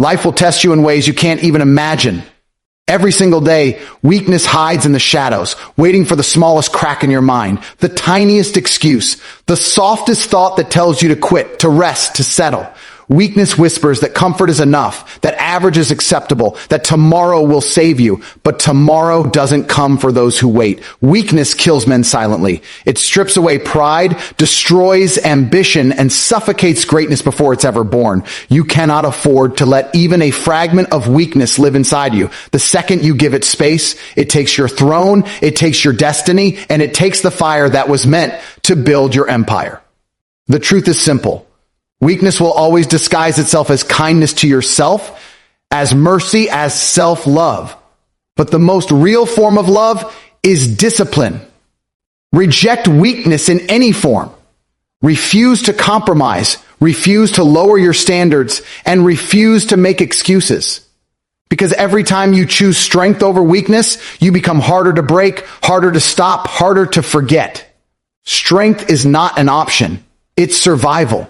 Life will test you in ways you can't even imagine. Every single day, weakness hides in the shadows, waiting for the smallest crack in your mind, the tiniest excuse, the softest thought that tells you to quit, to rest, to settle. Weakness whispers that comfort is enough, that average is acceptable, that tomorrow will save you. But tomorrow doesn't come for those who wait. Weakness kills men silently. It strips away pride, destroys ambition, and suffocates greatness before it's ever born. You cannot afford to let even a fragment of weakness live inside you. The second you give it space, it takes your throne, it takes your destiny, and it takes the fire that was meant to build your empire. The truth is simple. Weakness will always disguise itself as kindness to yourself, as mercy, as self-love. But the most real form of love is discipline. Reject weakness in any form. Refuse to compromise. Refuse to lower your standards, and refuse to make excuses. Because every time you choose strength over weakness, you become harder to break, harder to stop, harder to forget. Strength is not an option. It's survival.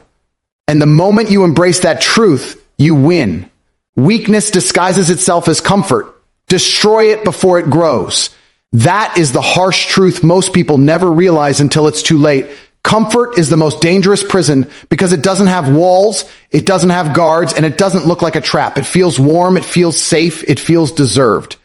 And the moment you embrace that truth, you win. Weakness disguises itself as comfort. Destroy it before it grows. That is the harsh truth most people never realize until it's too late. Comfort is the most dangerous prison because it doesn't have walls, it doesn't have guards, and it doesn't look like a trap. It feels warm, it feels safe, it feels deserved.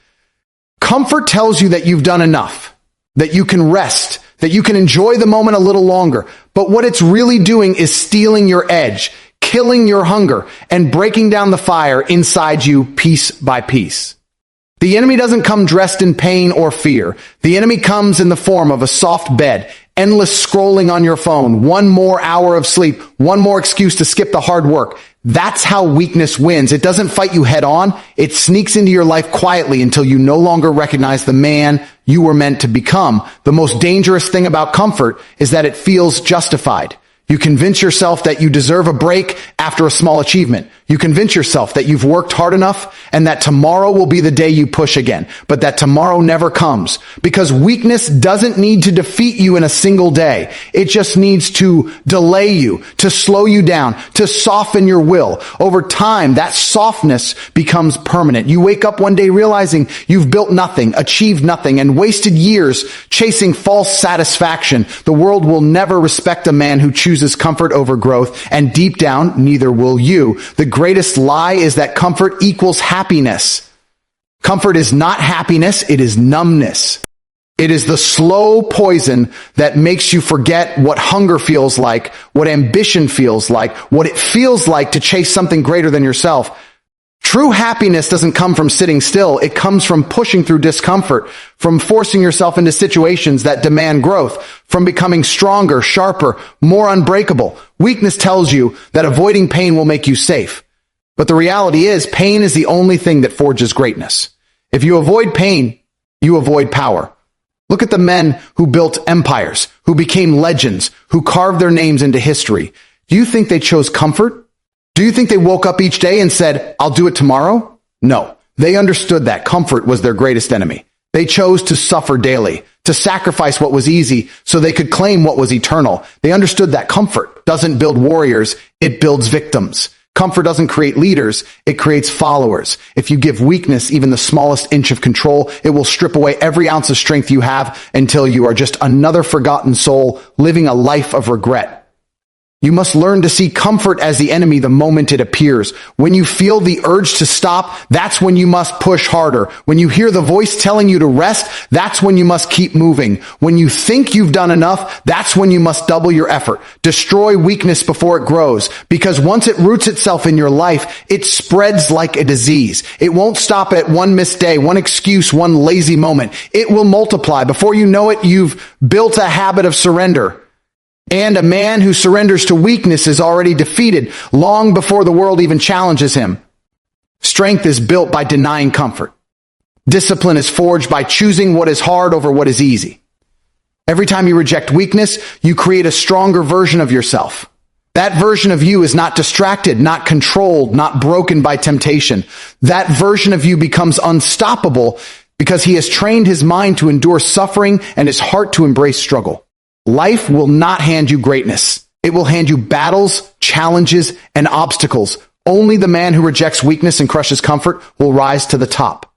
Comfort tells you that you've done enough, that you can rest, that you can enjoy the moment a little longer. But what it's really doing is stealing your edge, killing your hunger, and breaking down the fire inside you piece by piece. The enemy doesn't come dressed in pain or fear. The enemy comes in the form of a soft bed, endless scrolling on your phone, one more hour of sleep, one more excuse to skip the hard work. That's how weakness wins. It doesn't fight you head on. It sneaks into your life quietly until you no longer recognize the man you were meant to become. The most dangerous thing about comfort is that it feels justified. You convince yourself that you deserve a break after a small achievement. You convince yourself that you've worked hard enough and that tomorrow will be the day you push again. But that tomorrow never comes because weakness doesn't need to defeat you in a single day. It just needs to delay you, to slow you down, to soften your will. Over time, that softness becomes permanent. You wake up one day realizing you've built nothing, achieved nothing, and wasted years chasing false satisfaction. The world will never respect a man who chooses comfort over growth, and deep down, neither will you. The greatest lie is that comfort equals happiness. Comfort is not happiness, it is numbness. It is the slow poison that makes you forget what hunger feels like, what ambition feels like, what it feels like to chase something greater than yourself. True happiness doesn't come from sitting still. It comes from pushing through discomfort, from forcing yourself into situations that demand growth, from becoming stronger, sharper, more unbreakable. Weakness tells you that avoiding pain will make you safe. But the reality is, pain is the only thing that forges greatness. If you avoid pain, you avoid power. Look at the men who built empires, who became legends, who carved their names into history. Do you think they chose comfort? Do you think they woke up each day and said, I'll do it tomorrow? No. They understood that comfort was their greatest enemy. They chose to suffer daily, to sacrifice what was easy so they could claim what was eternal. They understood that comfort doesn't build warriors, it builds victims. Comfort doesn't create leaders, it creates followers. If you give weakness even the smallest inch of control, it will strip away every ounce of strength you have until you are just another forgotten soul living a life of regret. You must learn to see comfort as the enemy the moment it appears. When you feel the urge to stop, that's when you must push harder. When you hear the voice telling you to rest, that's when you must keep moving. When you think you've done enough, that's when you must double your effort. Destroy weakness before it grows, because once it roots itself in your life, it spreads like a disease. It won't stop at one missed day, one excuse, one lazy moment. It will multiply. Before you know it, you've built a habit of surrender. And a man who surrenders to weakness is already defeated long before the world even challenges him. Strength is built by denying comfort. Discipline is forged by choosing what is hard over what is easy. Every time you reject weakness, you create a stronger version of yourself. That version of you is not distracted, not controlled, not broken by temptation. That version of you becomes unstoppable because he has trained his mind to endure suffering and his heart to embrace struggle. Life will not hand you greatness. It will hand you battles, challenges, and obstacles Only the man who rejects weakness and crushes comfort will rise to the top.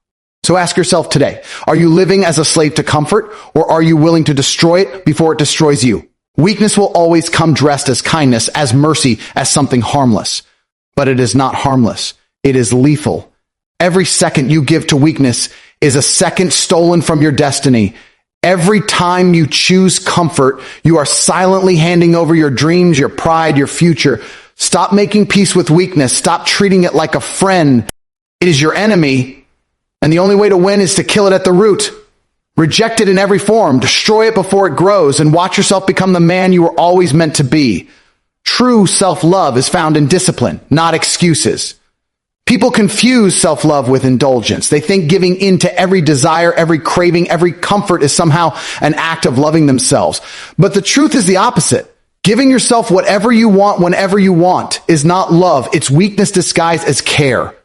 So ask yourself today, are you living as a slave to comfort, or are you willing to destroy it before it destroys you? Weakness will always come dressed as kindness, as mercy, as something harmless. But it is not harmless. It is lethal. Every second you give to weakness is a second stolen from your destiny. Every time you choose comfort, you are silently handing over your dreams, your pride, your future. Stop making peace with weakness. Stop treating it like a friend. It is your enemy, and the only way to win is to kill it at the root. Reject it in every form. Destroy it before it grows, and watch yourself become the man you were always meant to be. True self-love is found in discipline, not excuses. People confuse self-love with indulgence. They think giving in to every desire, every craving, every comfort is somehow an act of loving themselves. But the truth is the opposite. Giving yourself whatever you want whenever you want is not love. It's weakness disguised as care.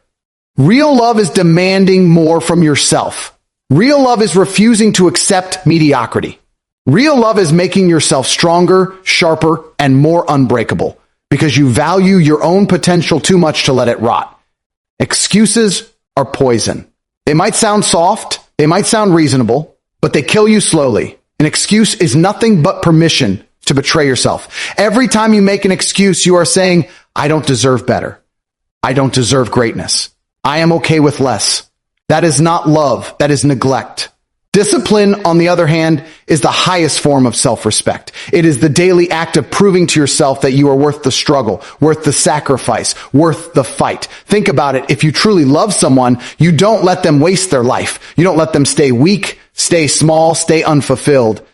Real love is demanding more from yourself. Real love is refusing to accept mediocrity. Real love is making yourself stronger, sharper, and more unbreakable because you value your own potential too much to let it rot. Excuses are poison. They might sound soft, they might sound reasonable, but they kill you slowly. An excuse is nothing but permission to betray yourself. Every time you make an excuse, you are saying, I don't deserve better. I don't deserve greatness. I am okay with less. That is not love. That is neglect. Discipline, on the other hand, is the highest form of self-respect. It is the daily act of proving to yourself that you are worth the struggle, worth the sacrifice, worth the fight. Think about it. If you truly love someone, you don't let them waste their life. You don't let them stay weak, stay small, stay unfulfilled.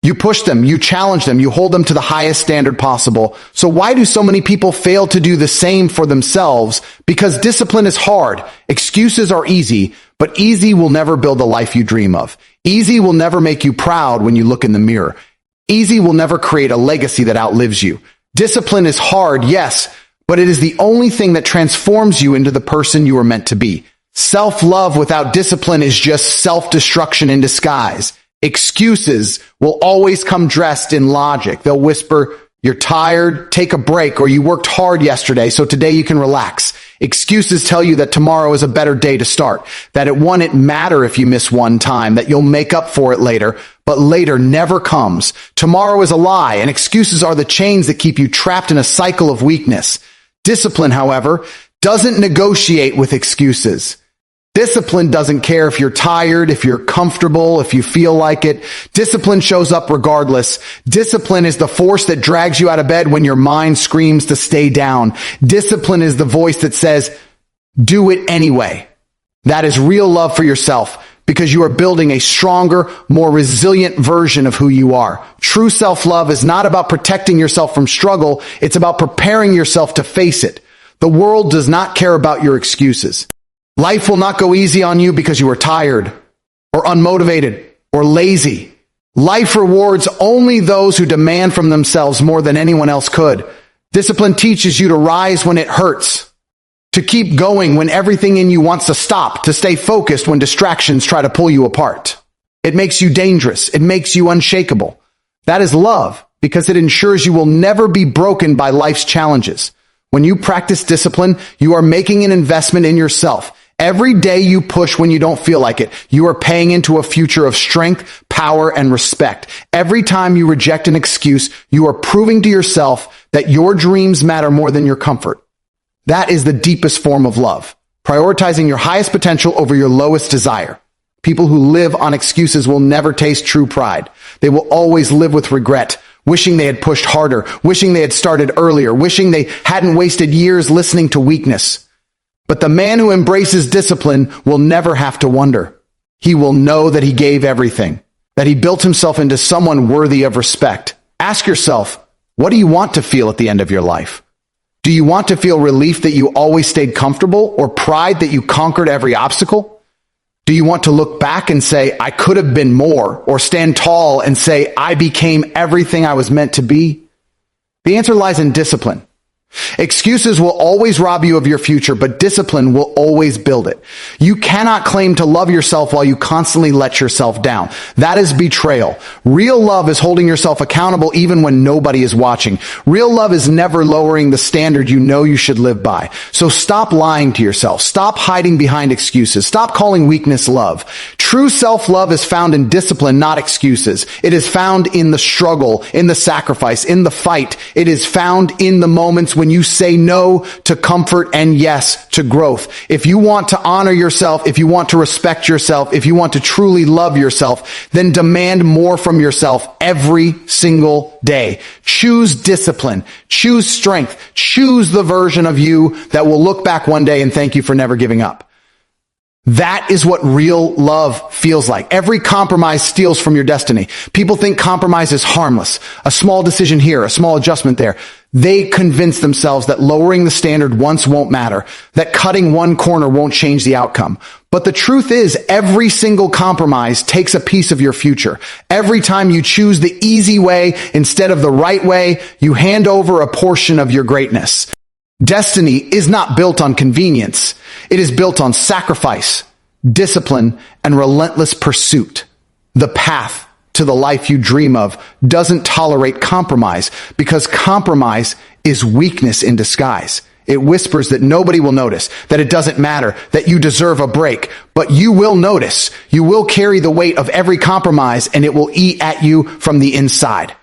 You push them, you challenge them, you hold them to the highest standard possible. So why do so many people fail to do the same for themselves? Because discipline is hard. Excuses are easy, but easy will never build the life you dream of. Easy will never make you proud when you look in the mirror. Easy will never create a legacy that outlives you. Discipline is hard, yes, but it is the only thing that transforms you into the person you are meant to be. Self-love without discipline is just self-destruction in disguise. Excuses will always come dressed in logic. They'll whisper, you're tired, take a break, or you worked hard yesterday, so today you can relax. Excuses tell you that tomorrow is a better day to start, that it won't matter if you miss one time, that you'll make up for it later, but later never comes. Tomorrow is a lie, and excuses are the chains that keep you trapped in a cycle of weakness. Discipline, however, doesn't negotiate with excuses. Discipline doesn't care if you're tired, if you're comfortable, if you feel like it. Discipline shows up regardless. Discipline is the force that drags you out of bed when your mind screams to stay down. Discipline is the voice that says, do it anyway. That is real love for yourself because you are building a stronger, more resilient version of who you are. True self-love is not about protecting yourself from struggle. It's about preparing yourself to face it. The world does not care about your excuses. Life will not go easy on you because you are tired or unmotivated or lazy. Life rewards only those who demand from themselves more than anyone else could. Discipline teaches you to rise when it hurts, to keep going when everything in you wants to stop, to stay focused when distractions try to pull you apart. It makes you dangerous. It makes you unshakable. That is love because it ensures you will never be broken by life's challenges. When you practice discipline, you are making an investment in yourself. Every day you push when you don't feel like it, you are paying into a future of strength, power, and respect. Every time you reject an excuse, you are proving to yourself that your dreams matter more than your comfort. That is the deepest form of love, prioritizing your highest potential over your lowest desire. People who live on excuses will never taste true pride. They will always live with regret, wishing they had pushed harder, wishing they had started earlier, wishing they hadn't wasted years listening to weakness. But the man who embraces discipline will never have to wonder. He will know that he gave everything, that he built himself into someone worthy of respect. Ask yourself, what do you want to feel at the end of your life? Do you want to feel relief that you always stayed comfortable or pride that you conquered every obstacle? Do you want to look back and say, I could have been more, or stand tall and say, I became everything I was meant to be? The answer lies in discipline. Excuses will always rob you of your future, but discipline will always build it. You cannot claim to love yourself while you constantly let yourself down. That is betrayal. Real love is holding yourself accountable even when nobody is watching. Real love is never lowering the standard you know you should live by. So stop lying to yourself. Stop hiding behind excuses. Stop calling weakness love. True self-love is found in discipline, not excuses. It is found in the struggle, in the sacrifice, in the fight. It is found in the moments when you say no to comfort and yes to growth. If you want to honor yourself, if you want to respect yourself, if you want to truly love yourself, then demand more from yourself every single day. Choose discipline, choose strength, choose the version of you that will look back one day and thank you for never giving up. That is what real love feels like. Every compromise steals from your destiny. People think compromise is harmless. A small decision here, a small adjustment there. They convince themselves that lowering the standard once won't matter, that cutting one corner won't change the outcome. But the truth is, every single compromise takes a piece of your future. Every time you choose the easy way instead of the right way, you hand over a portion of your greatness. Destiny is not built on convenience. It is built on sacrifice, discipline, and relentless pursuit. The path to the life you dream of doesn't tolerate compromise because compromise is weakness in disguise. It whispers that nobody will notice, that it doesn't matter, that you deserve a break, but you will notice. You will carry the weight of every compromise and it will eat at you from the inside.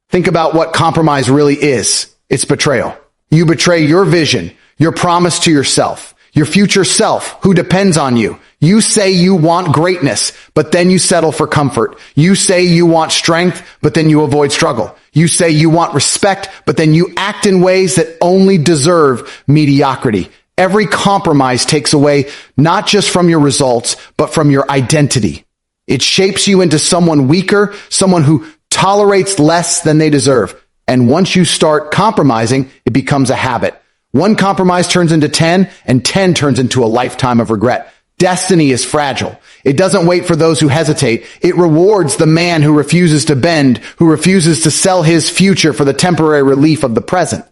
Think about what compromise really is. It's betrayal. You betray your vision, your promise to yourself, your future self who depends on you. You say you want greatness, but then you settle for comfort. You say you want strength, but then you avoid struggle. You say you want respect, but then you act in ways that only deserve mediocrity. Every compromise takes away not just from your results, but from your identity. It shapes you into someone weaker, someone who tolerates less than they deserve. And once you start compromising, it becomes a habit. One compromise turns into 10, and 10 turns into a lifetime of regret. Destiny is fragile. It doesn't wait for those who hesitate. It rewards the man who refuses to bend, who refuses to sell his future for the temporary relief of the present.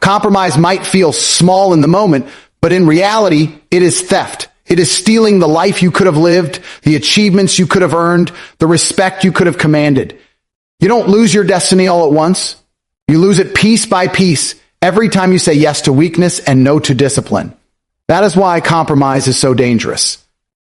Compromise might feel small in the moment, but in reality, it is theft. It is stealing the life you could have lived, the achievements you could have earned, the respect you could have commanded. You don't lose your destiny all at once. You lose it piece by piece every time you say yes to weakness and no to discipline. That is why compromise is so dangerous.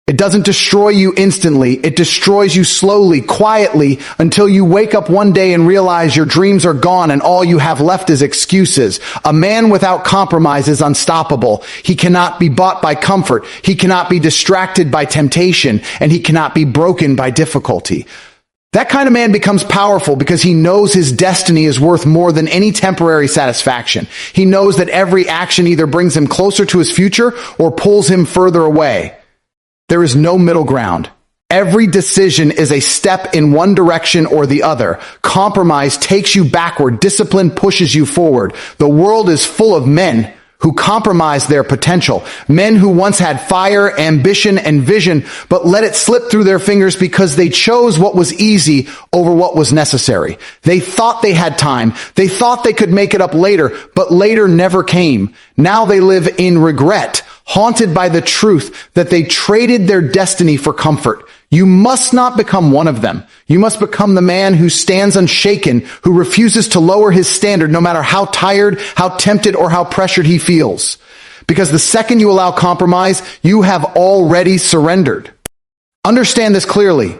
It doesn't destroy you instantly. It destroys you slowly, quietly, until you wake up one day and realize your dreams are gone and all you have left is excuses. A man without compromise is unstoppable. He cannot be bought by comfort. He cannot be distracted by temptation, and he cannot be broken by difficulty. That kind of man becomes powerful because he knows his destiny is worth more than any temporary satisfaction. He knows that every action either brings him closer to his future or pulls him further away. There is no middle ground. Every decision is a step in one direction or the other. Compromise takes you backward. Discipline pushes you forward. The world is full of men who compromised their potential. Men who once had fire, ambition, and vision, but let it slip through their fingers because they chose what was easy over what was necessary. They thought they had time. They thought they could make it up later, but later never came. Now they live in regret, haunted by the truth that they traded their destiny for comfort. You must not become one of them. You must become the man who stands unshaken, who refuses to lower his standard no matter how tired, how tempted, or how pressured he feels. Because the second you allow compromise, you have already surrendered. Understand this clearly.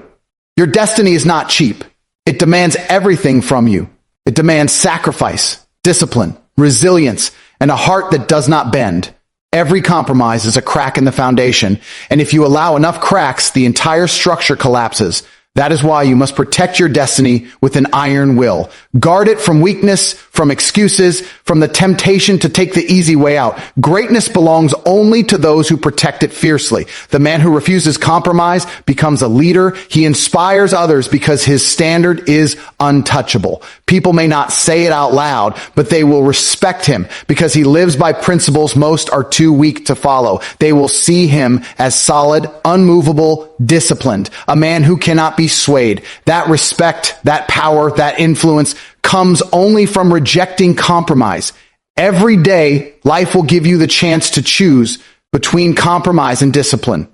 Your destiny is not cheap. It demands everything from you. It demands sacrifice, discipline, resilience, and a heart that does not bend. Every compromise is a crack in the foundation, and if you allow enough cracks, the entire structure collapses. That is why you must protect your destiny with an iron will. Guard it from weakness, from excuses, from the temptation to take the easy way out. Greatness belongs only to those who protect it fiercely. The man who refuses compromise becomes a leader. He inspires others because his standard is untouchable. People may not say it out loud, but they will respect him because he lives by principles most are too weak to follow. They will see him as solid, unmovable, disciplined, a man who cannot be swayed. That respect, that power, that influence comes only from rejecting compromise. Every day, life will give you the chance to choose between compromise and discipline.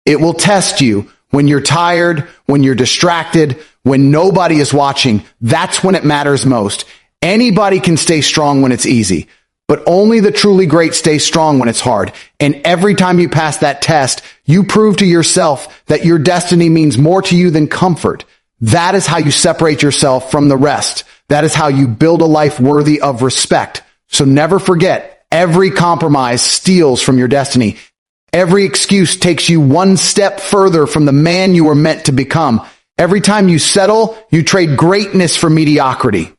It will test you when you're tired, when you're distracted, when nobody is watching. That's when it matters most. Anybody can stay strong when it's easy, but only the truly great stay strong when it's hard. And every time you pass that test, you prove to yourself that your destiny means more to you than comfort. That is how you separate yourself from the rest. That is how you build a life worthy of respect. So never forget, every compromise steals from your destiny. Every excuse takes you one step further from the man you were meant to become. Every time you settle, you trade greatness for mediocrity.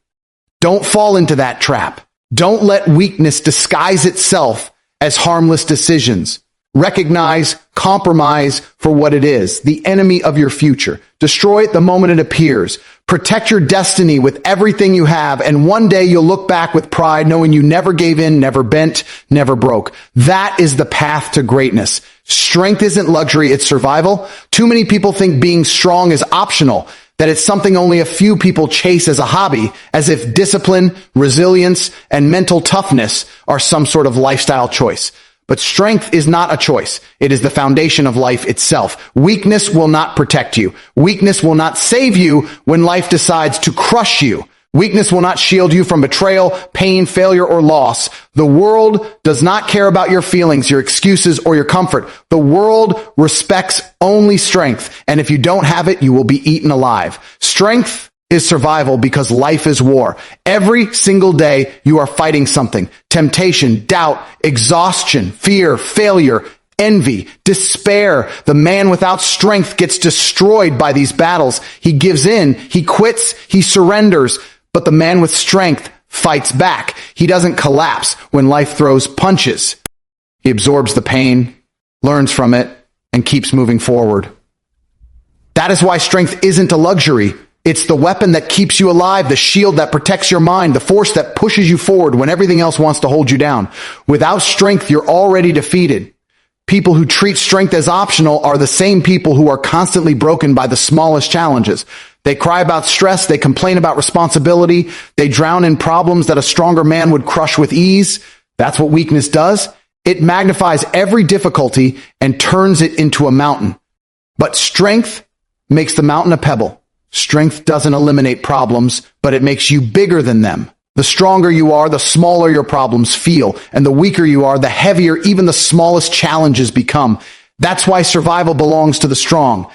Don't fall into that trap. Don't let weakness disguise itself as harmless decisions. Recognize compromise for what it is, the enemy of your future. Destroy it the moment it appears. Protect your destiny with everything you have, and one day you'll look back with pride knowing you never gave in, never bent, never broke. That is the path to greatness. Strength isn't luxury, it's survival. Too many people think being strong is optional, that it's something only a few people chase as a hobby, as if discipline, resilience, and mental toughness are some sort of lifestyle choice. But strength is not a choice. It is the foundation of life itself. Weakness will not protect you. Weakness will not save you when life decides to crush you. Weakness will not shield you from betrayal, pain, failure, or loss. The world does not care about your feelings, your excuses, or your comfort. The world respects only strength. And if you don't have it, you will be eaten alive. Strength is survival because life is war. Every single day you are fighting something. Temptation, doubt, exhaustion, fear, failure, envy, despair. The man without strength gets destroyed by these battles. He gives in, he quits, he surrenders. But the man with strength fights back. He doesn't collapse when life throws punches. He absorbs the pain, learns from it, and keeps moving forward. That is why strength isn't a luxury. It's the weapon that keeps you alive, the shield that protects your mind, the force that pushes you forward when everything else wants to hold you down. Without strength, you're already defeated. People who treat strength as optional are the same people who are constantly broken by the smallest challenges. They cry about stress, they complain about responsibility, they drown in problems that a stronger man would crush with ease. That's what weakness does. It magnifies every difficulty and turns it into a mountain. But strength makes the mountain a pebble. Strength doesn't eliminate problems, but it makes you bigger than them. The stronger you are, the smaller your problems feel, and the weaker you are, the heavier even the smallest challenges become. That's why survival belongs to the strong.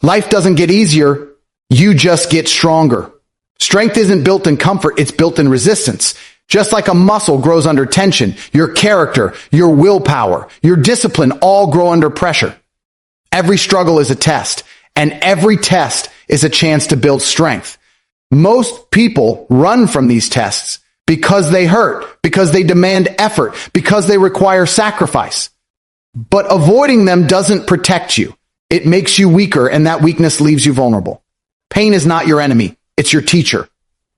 Life doesn't get easier, you just get stronger. Strength isn't built in comfort, it's built in resistance. Just like a muscle grows under tension, your character, your willpower, your discipline all grow under pressure. Every struggle is a test, and every test is a chance to build strength. Most people run from these tests because they hurt, because they demand effort, because they require sacrifice. But avoiding them doesn't protect you. It makes you weaker, and that weakness leaves you vulnerable. Pain is not your enemy. It's your teacher.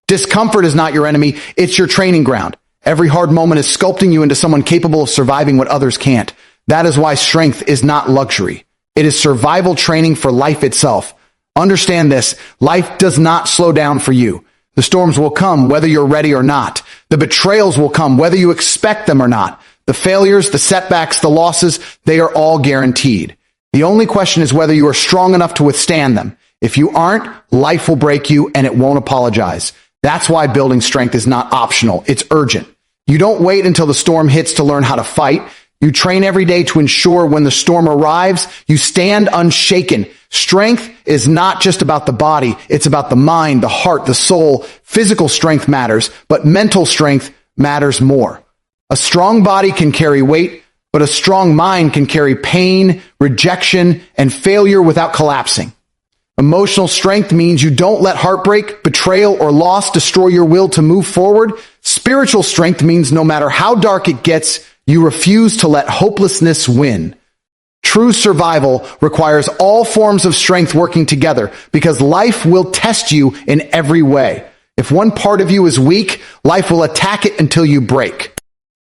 Discomfort is not your enemy. It's your training ground. Every hard moment is sculpting you into someone capable of surviving what others can't. That is why strength is not luxury. It is survival training for life itself. Understand this, life does not slow down for you. The storms will come whether you're ready or not. The betrayals will come whether you expect them or not. The failures, the setbacks, the losses, they are all guaranteed. The only question is whether you are strong enough to withstand them. If you aren't, life will break you and it won't apologize. That's why building strength is not optional, it's urgent. You don't wait until the storm hits to learn how to fight. You train every day to ensure when the storm arrives, you stand unshaken. Strength is not just about the body. It's about the mind, the heart, the soul. Physical strength matters, but mental strength matters more. A strong body can carry weight, but a strong mind can carry pain, rejection, and failure without collapsing. Emotional strength means you don't let heartbreak, betrayal, or loss destroy your will to move forward. Spiritual strength means no matter how dark it gets, you refuse to let hopelessness win. True survival requires all forms of strength working together because life will test you in every way. If one part of you is weak, life will attack it until you break.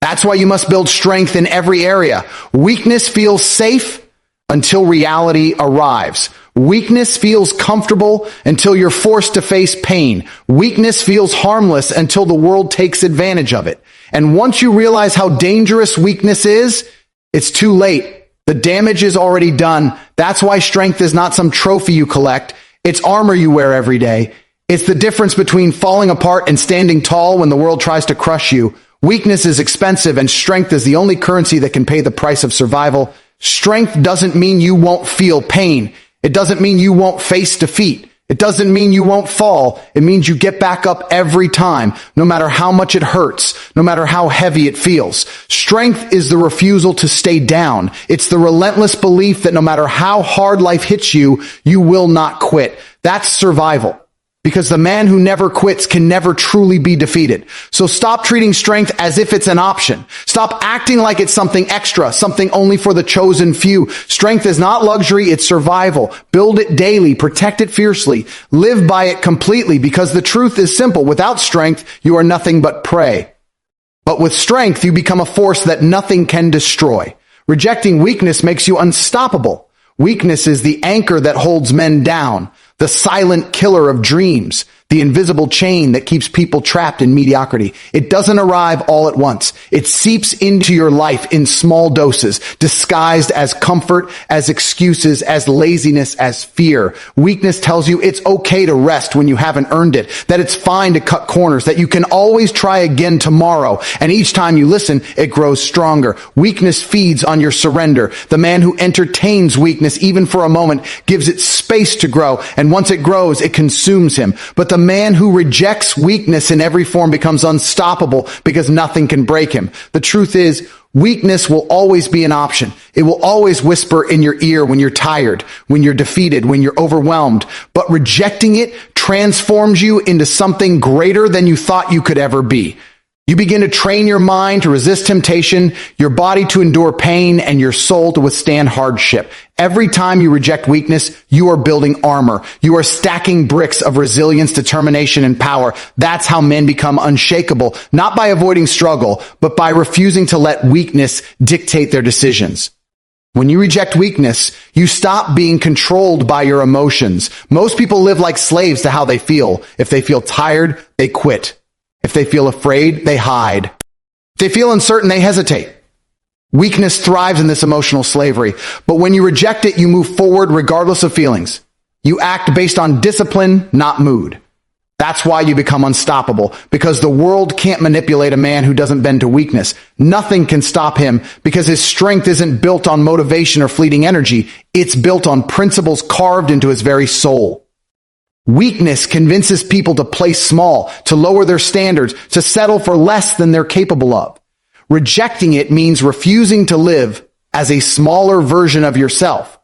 That's why you must build strength in every area. Weakness feels safe until reality arrives. Weakness feels comfortable until you're forced to face pain. Weakness feels harmless until the world takes advantage of it. And once you realize how dangerous weakness is, it's too late. The damage is already done. That's why strength is not some trophy you collect. It's armor you wear every day. It's the difference between falling apart and standing tall when the world tries to crush you. Weakness is expensive, and strength is the only currency that can pay the price of survival. Strength doesn't mean you won't feel pain. It doesn't mean you won't face defeat. It doesn't mean you won't fall. It means you get back up every time, no matter how much it hurts, no matter how heavy it feels. Strength is the refusal to stay down. It's the relentless belief that no matter how hard life hits you, you will not quit. That's survival. Because the man who never quits can never truly be defeated. So stop treating strength as if it's an option. Stop acting like it's something extra, something only for the chosen few. Strength is not luxury, it's survival. Build it daily, protect it fiercely, live by it completely, because the truth is simple. Without strength, you are nothing but prey. But with strength, you become a force that nothing can destroy. Rejecting weakness makes you unstoppable. Weakness is the anchor that holds men down, the silent killer of dreams, the invisible chain that keeps people trapped in mediocrity. It doesn't arrive all at once. It seeps into your life in small doses, disguised as comfort, as excuses, as laziness, as fear. Weakness tells you it's okay to rest when you haven't earned it, that it's fine to cut corners, that you can always try again tomorrow. And each time you listen, it grows stronger. Weakness feeds on your surrender. The man who entertains weakness, even for a moment, gives it space to grow. And once it grows, it consumes him. But the man who rejects weakness in every form becomes unstoppable because nothing can break him. The truth is, weakness will always be an option. It will always whisper in your ear when you're tired, when you're defeated, when you're overwhelmed. But rejecting it transforms you into something greater than you thought you could ever be. You begin to train your mind to resist temptation, your body to endure pain, and your soul to withstand hardship. Every time you reject weakness, you are building armor. You are stacking bricks of resilience, determination, and power. That's how men become unshakable, not by avoiding struggle, but by refusing to let weakness dictate their decisions. When you reject weakness, you stop being controlled by your emotions. Most people live like slaves to how they feel. If they feel tired, they quit. If they feel afraid, they hide. If they feel uncertain, they hesitate. Weakness thrives in this emotional slavery. But when you reject it, you move forward regardless of feelings. You act based on discipline, not mood. That's why you become unstoppable, because the world can't manipulate a man who doesn't bend to weakness. Nothing can stop him because his strength isn't built on motivation or fleeting energy. It's built on principles carved into his very soul. Weakness convinces people to play small, to lower their standards, to settle for less than they're capable of. Rejecting it means refusing to live as a smaller version of yourself.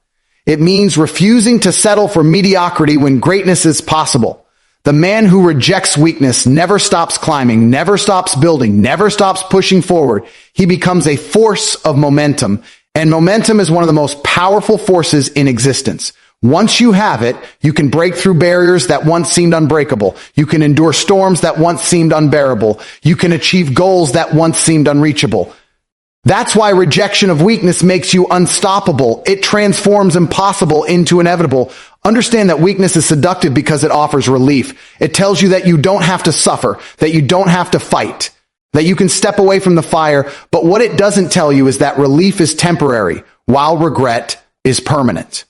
It means refusing to settle for mediocrity when greatness is possible. The man who rejects weakness never stops climbing, never stops building, never stops pushing forward. He becomes a force of momentum, and momentum is one of the most powerful forces in existence. Once you have it, you can break through barriers that once seemed unbreakable. You can endure storms that once seemed unbearable. You can achieve goals that once seemed unreachable. That's why rejection of weakness makes you unstoppable. It transforms impossible into inevitable. Understand that weakness is seductive because it offers relief. It tells you that you don't have to suffer, that you don't have to fight, that you can step away from the fire. But what it doesn't tell you is that relief is temporary, while regret is permanent.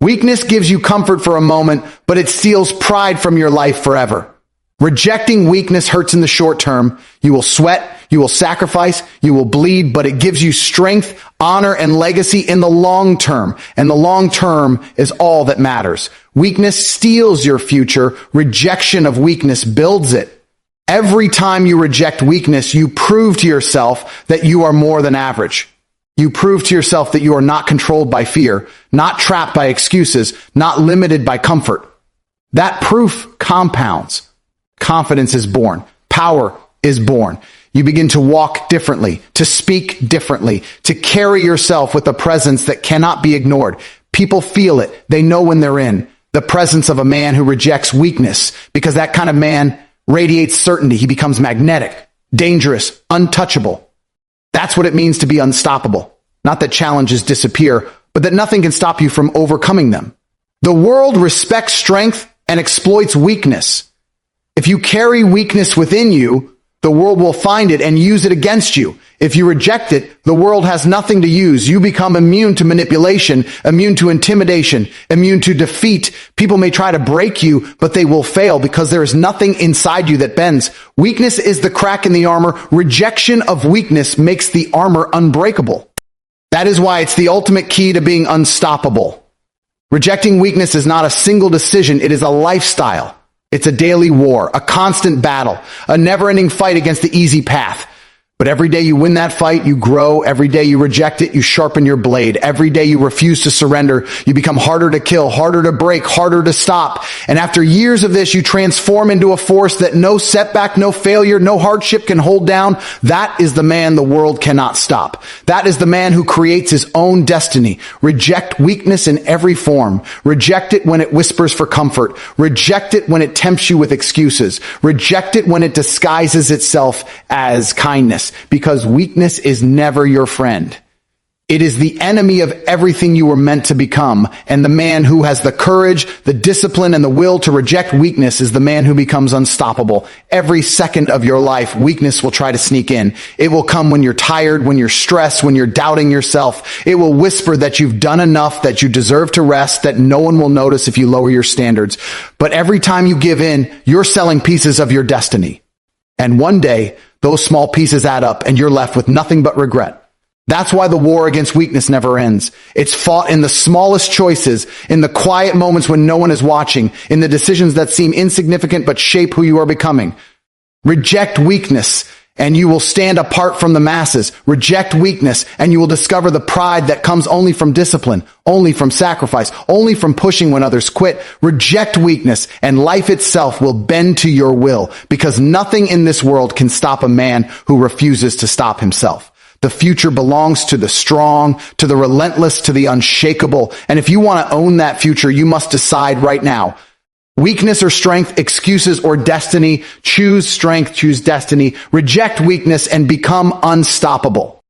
Weakness gives you comfort for a moment, but it steals pride from your life forever. Rejecting weakness hurts in the short term. You will sweat, you will sacrifice, you will bleed, but it gives you strength, honor, and legacy in the long term. And the long term is all that matters. Weakness steals your future. Rejection of weakness builds it. Every time you reject weakness, you prove to yourself that you are more than average. You prove to yourself that you are not controlled by fear, not trapped by excuses, not limited by comfort. That proof compounds. Confidence is born. Power is born. You begin to walk differently, to speak differently, to carry yourself with a presence that cannot be ignored. People feel it. They know when they're in the presence of a man who rejects weakness, because that kind of man radiates certainty. He becomes magnetic, dangerous, untouchable. That's what it means to be unstoppable. Not that challenges disappear, but that nothing can stop you from overcoming them. The world respects strength and exploits weakness. If you carry weakness within you, the world will find it and use it against you. If you reject it, the world has nothing to use. You become immune to manipulation, immune to intimidation, immune to defeat. People may try to break you, but they will fail because there is nothing inside you that bends. Weakness is the crack in the armor. Rejection of weakness makes the armor unbreakable. That is why it's the ultimate key to being unstoppable. Rejecting weakness is not a single decision. It is a lifestyle. It's a daily war, a constant battle, a never-ending fight against the easy path. But every day you win that fight, you grow. Every day you reject it, you sharpen your blade. Every day you refuse to surrender, you become harder to kill, harder to break, harder to stop. And after years of this, you transform into a force that no setback, no failure, no hardship can hold down. That is the man the world cannot stop. That is the man who creates his own destiny. Reject weakness in every form. Reject it when it whispers for comfort. Reject it when it tempts you with excuses. Reject it when it disguises itself as kindness. Because weakness is never your friend. It is the enemy of everything you were meant to become. And the man who has the courage, the discipline, and the will to reject weakness is the man who becomes unstoppable. Every second of your life, weakness will try to sneak in. It will come when you're tired, when you're stressed, when you're doubting yourself. It will whisper that you've done enough, that you deserve to rest, that no one will notice if you lower your standards. But every time you give in, you're selling pieces of your destiny. And one day, those small pieces add up and you're left with nothing but regret. That's why the war against weakness never ends. It's fought in the smallest choices, in the quiet moments when no one is watching, in the decisions that seem insignificant but shape who you are becoming. Reject weakness and you will stand apart from the masses. Reject weakness and you will discover the pride that comes only from discipline, only from sacrifice, only from pushing when others quit. Reject weakness and life itself will bend to your will, because nothing in this world can stop a man who refuses to stop himself. The future belongs to the strong, to the relentless, to the unshakable. And if you want to own that future, you must decide right now. Weakness or strength, excuses or destiny. Choose strength, choose destiny. Reject weakness and become unstoppable.